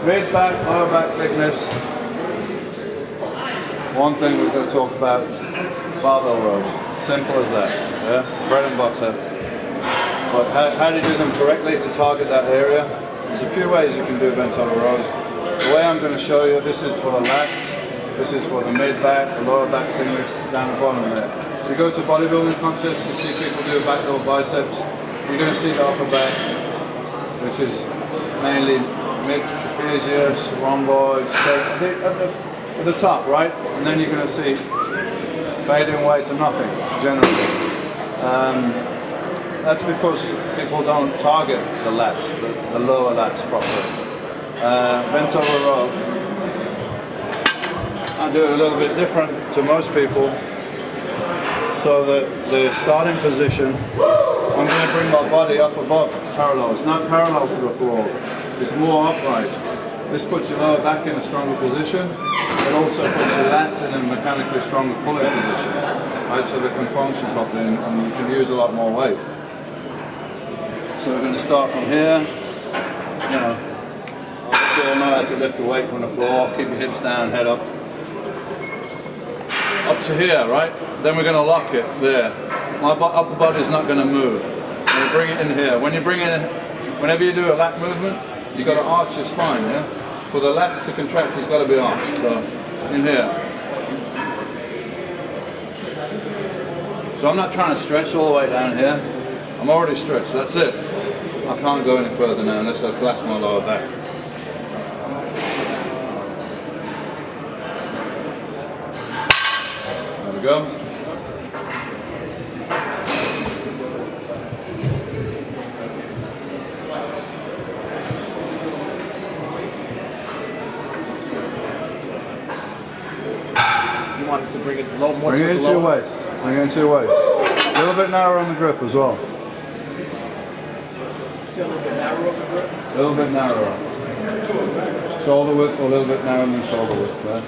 Mid back, lower back thickness. One thing we've got to talk about, barbell rows. Simple as that, yeah? Bread and butter. But how do you do them correctly to target that area? There's a few ways you can do ventral rows. The way I'm going to show you, this is for the lats, this is for the mid back, the lower back thickness, down the bottom there. If you go to bodybuilding contests, you see people do back row biceps, you're going to see the upper back, which is mainly mid trapezius, rhomboids, at the top, right? And then you're going to see fading away to nothing, generally. That's because people don't target the lats, the lower lats properly. Bent over row, I do it a little bit different to most people. So the starting position, I'm going to bring my body up above parallel. It's not parallel to the floor, it's more upright. This puts your lower back in a stronger position. It also puts your lats in a mechanically stronger pulling position, right? So they can function properly and you can use a lot more weight. So we're going to start from here. You know, you all know how to lift the weight from the floor. Keep your hips down, head up. Up to here, right? Then we're going to lock it there. My upper body is not going to move. We bring it in here. When you bring it in, whenever you do a lat movement, you've got to arch your spine, yeah? For the lats to contract, it's got to be arched. So, in here. So I'm not trying to stretch all the way down here. I'm already stretched, that's it. I can't go any further now unless I collapse my lower back. There we go. You wanted to bring it low, more bring it into your waist. Bring it into your waist. A little bit narrower on the grip as well. See a little bit narrower on the grip? A little bit narrower. Shoulder width, or a little bit narrower than shoulder width. Right?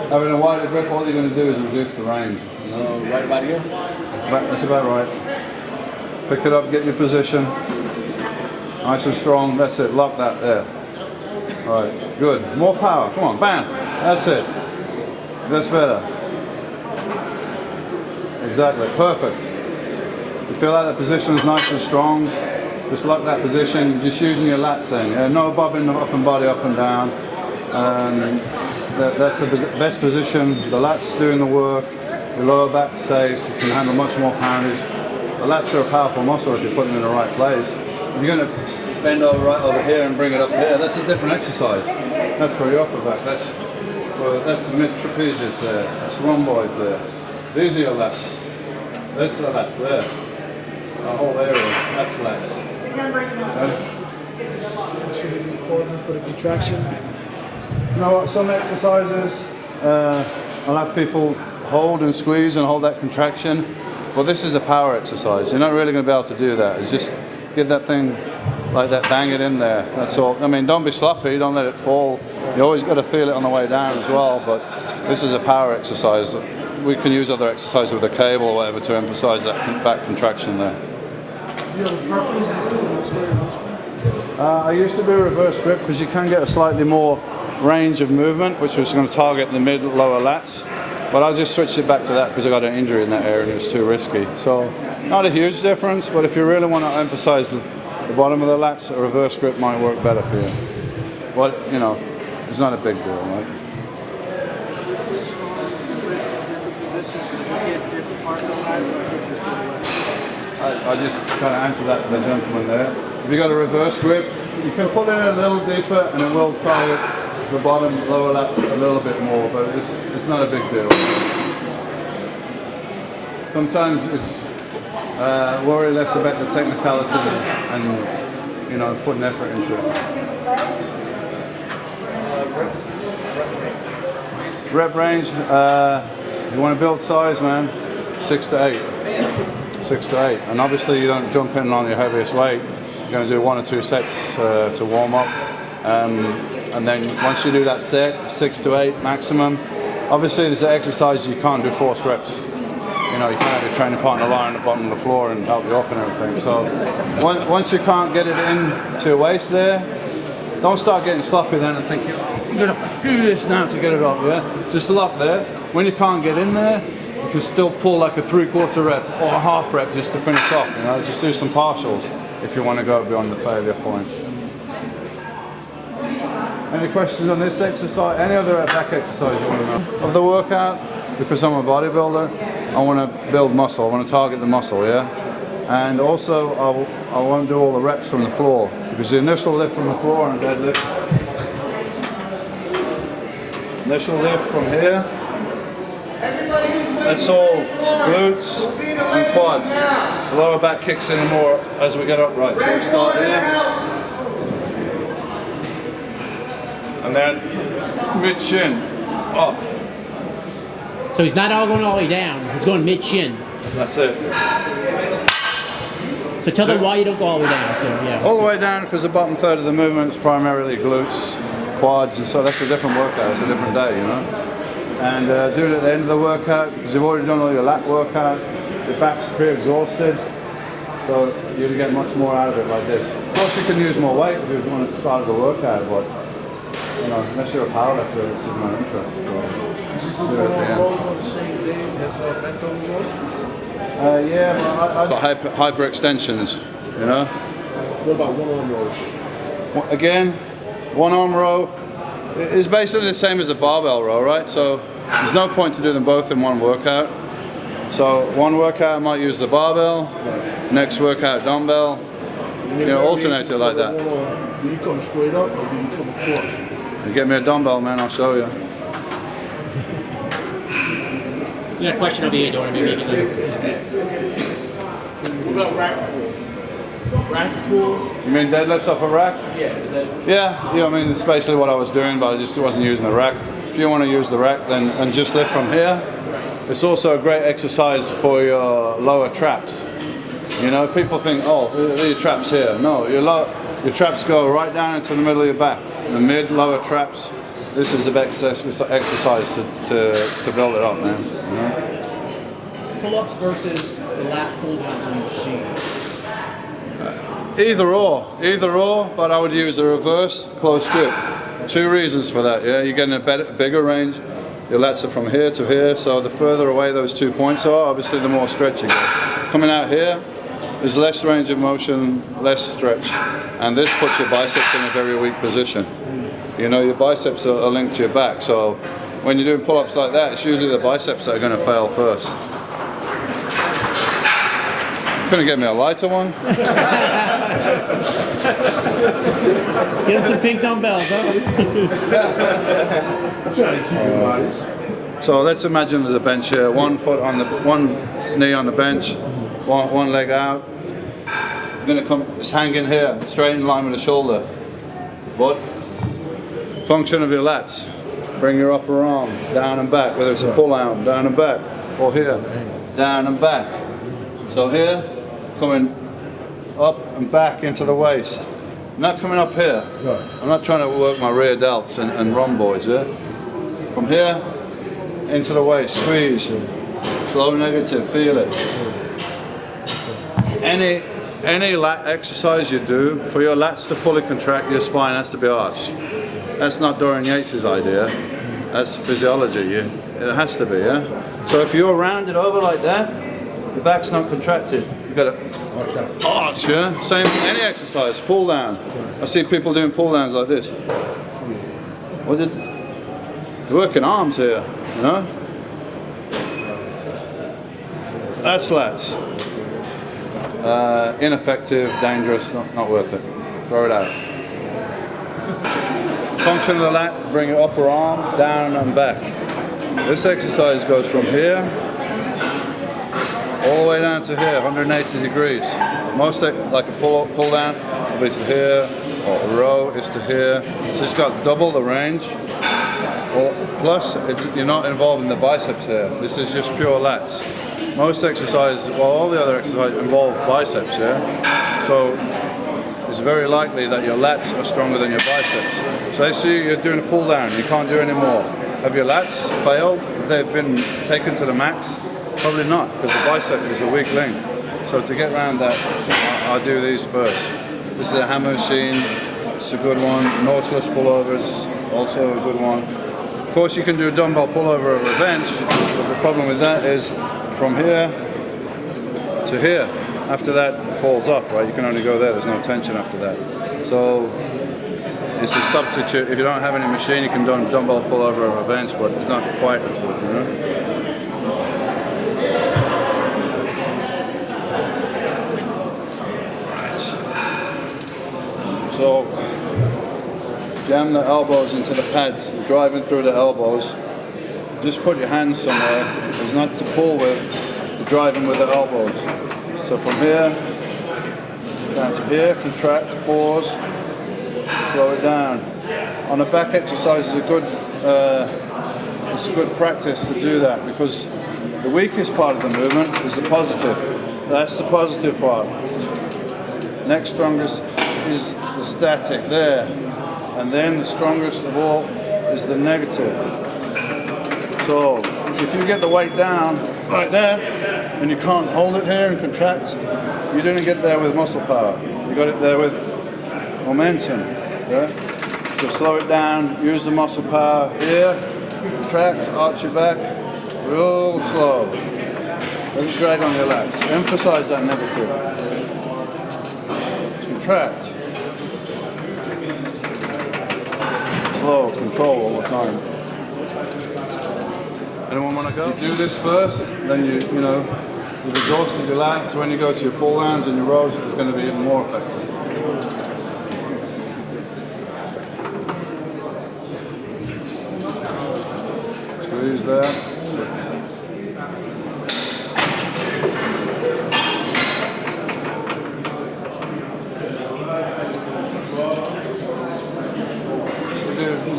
Having a wider grip, all you're going to do is reduce the range. So right about here? That's about right. Pick it up, get your position. Nice and strong. That's it. Lock that there. All right. Good. More power. Come on. Bam. That's it. That's better. Exactly. Perfect. You feel like the position is nice and strong. Just lock that position. Just using your lats then. Yeah? No bobbing the upper body up and down. That's the best position. The lats doing the work. The lower back safe. You can handle much more poundage. The lats are a powerful muscle if you put them in the right place. If you're going to bend over right over here and bring it up here, that's a different exercise. That's for your upper back. That's the mid trapezius there. That's rhomboids there. These are your lats. That's the lats there. The whole area. That's lats. Should we be pausing for the contraction? You know what? Some exercises, I'll have people hold and squeeze and hold that contraction. Well, this is a power exercise. You're not really going to be able to do that. It's just get that thing like that, bang it in there. That's all. I mean, don't be sloppy. Don't let it fall. You always got to feel it on the way down as well. But this is a power exercise. We can use other exercises with a cable or whatever to emphasize that back contraction there. Do you have a preference between this way and this way? I used to do reverse grip because you can get a slightly more range of movement, which was going to target the mid-lower lats. But I just switched it back to that because I got an injury in that area and it was too risky. So not a huge difference, but if you really want to emphasize the bottom of the lats, a reverse grip might work better for you. But, you know, it's not a big deal, right? I just kind of answered that for the gentleman there. If you got a reverse grip, you can pull in a little deeper and it will target the bottom lower lats a little bit more, but it's not a big deal. Sometimes it's worry less about the technicality and you know, putting effort into it. Rep range, you want to build size, man, 6 to 8. 6 to 8. And obviously you don't jump in on your heaviest weight. You're going to do 1 or 2 sets to warm up. And then once you do that set, 6 to 8 maximum. Obviously there's an exercise you can't do force reps. You know, you can't have your training partner lie on the bottom of the floor and help you up and everything. So once you can't get it in to your waist there, Don't start getting sloppy then and thinking, oh, you're gonna do this now to get it up, yeah? Just lock there. When you can't get in there, you can still pull like a 3/4 rep or a half rep just to finish off, you know? Just do some partials if you want to go beyond the failure point. Any questions on this exercise? Any other back exercise you want to know? Of the workout, because I'm a bodybuilder, I want to build muscle. I want to target the muscle, yeah? And also, I won't do all the reps from the floor, because the initial lift from the floor and a deadlift, initial lift from here, that's all glutes and quads. The lower back kicks in more as we get upright. So we start here, and then mid-shin, up. So he's not all going all the way down, he's going mid-shin. That's it. So tell them why you don't go all the way down. So, yeah. All the way down because the bottom third of the movement is primarily glutes, quads, and so that's a different workout, it's a different day, you know. And do it at the end of the workout because you've already done all your lat workout, your back's pre-exhausted, so you'll get much more out of it like this. Of course you can use more weight if you want to start the workout, but you know, unless you're a powerlifter, it's not interest. So, do it at the end. Yeah, well, I hyper extensions, you know. What about one arm rows? Again, one arm row is basically the same as a barbell row, right? So there's no point to do them both in one workout. So one workout I might use the barbell, next workout dumbbell, you know, alternate it like that. Do you come straight up or do you come across? You get me a dumbbell, man, I'll show you. You got a question over here, Dorian, maybe. What about rack pulls? Rack pulls? You mean deadlifts off a rack? Yeah. Is that Yeah, I mean, it's basically what I was doing, but I just wasn't using the rack. If you want to use the rack, then and just lift from here. It's also a great exercise for your lower traps. You know, people think, oh, your traps here. No, your traps go right down into the middle of your back. The mid-lower traps. This is the best exercise to build it up, man. You know? Pull-ups versus the lat pull-downs on the machine. Either or, but I would use a reverse close grip. Two reasons for that, yeah? You're getting a bigger range, your lats are from here to here, so the further away those 2 points are, obviously the more stretch you get. Coming out here, there's less range of motion, less stretch, and this puts your biceps in a very weak position. You know, your biceps are linked to your back, so when you're doing pull-ups like that, it's usually the biceps that are going to fail first. Couldn't get me a lighter one? Get him some pink dumbbells, huh? I'm trying to keep your bodies. So let's imagine there's a bench here, one knee on the bench, one leg out. You're gonna it's hanging here, straight in line with the shoulder. What? Function of your lats. Bring your upper arm down and back, whether it's a pull arm, down and back, or here, down and back. So here, coming up and back into the waist. I'm not coming up here. I'm not trying to work my rear delts and rhomboids, yeah? From here, into the waist, squeeze. Slow negative, feel it. Any lat exercise you do, for your lats to fully contract, your spine has to be arched. That's not Dorian Yates' idea. That's physiology. It has to be, yeah? So if you're rounded over like that, the back's not contracted. You've got to arch, yeah? Same any exercise, pull down. I see people doing pull downs like this. They're working arms here, you know? That's lats. Ineffective, dangerous, not worth it. Throw it out. Function of the lat, bring your upper arm down and back. This exercise goes from here all the way down to here, 180 degrees. Most like a pull down will be to here, or a row is to here. So it's got double the range. Well, plus you're not involved in the biceps here. This is just pure lats. Most exercises, well, all the other exercises involve biceps, yeah? So it's very likely that your lats are stronger than your biceps. So let's say you're doing a pull down, you can't do any more. Have your lats failed? They've been taken to the max? Probably not, because the bicep is a weak link. So to get around that, I'll do these first. This is a hammer machine, It's a good one. Nautilus pullover is also a good one. Of course, you can do a dumbbell pullover over a bench, but the problem with that is from here to here. After that, it falls up, right? You can only go there. There's no tension after that. So it's a substitute. If you don't have any machine, you can do a dumbbell pullover over a bench, but it's not quite as good, you know? Right. So jam the elbows into the pads, driving through the elbows. Just put your hands somewhere. It's not to pull with, you're driving with the elbows. So from here down to here, contract, pause, slow it down. On a back exercise is it's a good practice to do that, because the weakest part of the movement is the positive. That's the positive part. Next strongest is the static there. And then the strongest of all is the negative. So if you get the weight down like that, and you can't hold it here and contract, you didn't get there with muscle power. You got it there with momentum. Yeah? So slow it down, use the muscle power here, contract, arch your back, real slow. Let it drag on your lats. Emphasize that negative. Contract. Slow, control all the time. Anyone want to go? You do this first, then you know, you've exhausted your lats. So when you go to your pull downs and your rows, it's going to be even more effective. Squeeze there.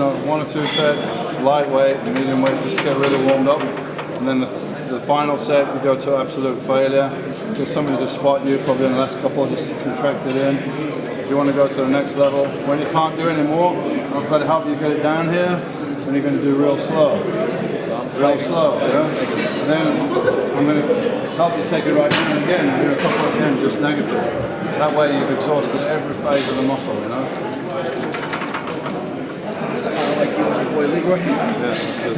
One or two sets, lightweight, medium weight, just get really warmed up. And then the final set, you go to absolute failure. Get somebody to spot you, probably in the last couple, just contract it in. If you want to go to the next level, when you can't do any more, I've got to help you get it down here, and you're going to do real slow. Real slow, yeah? And then I'm going to help you take it right down again, and do a couple again, just negative. That way you've exhausted every phase of the muscle, you know? Like you and your boy Leroy. Yeah, that's good.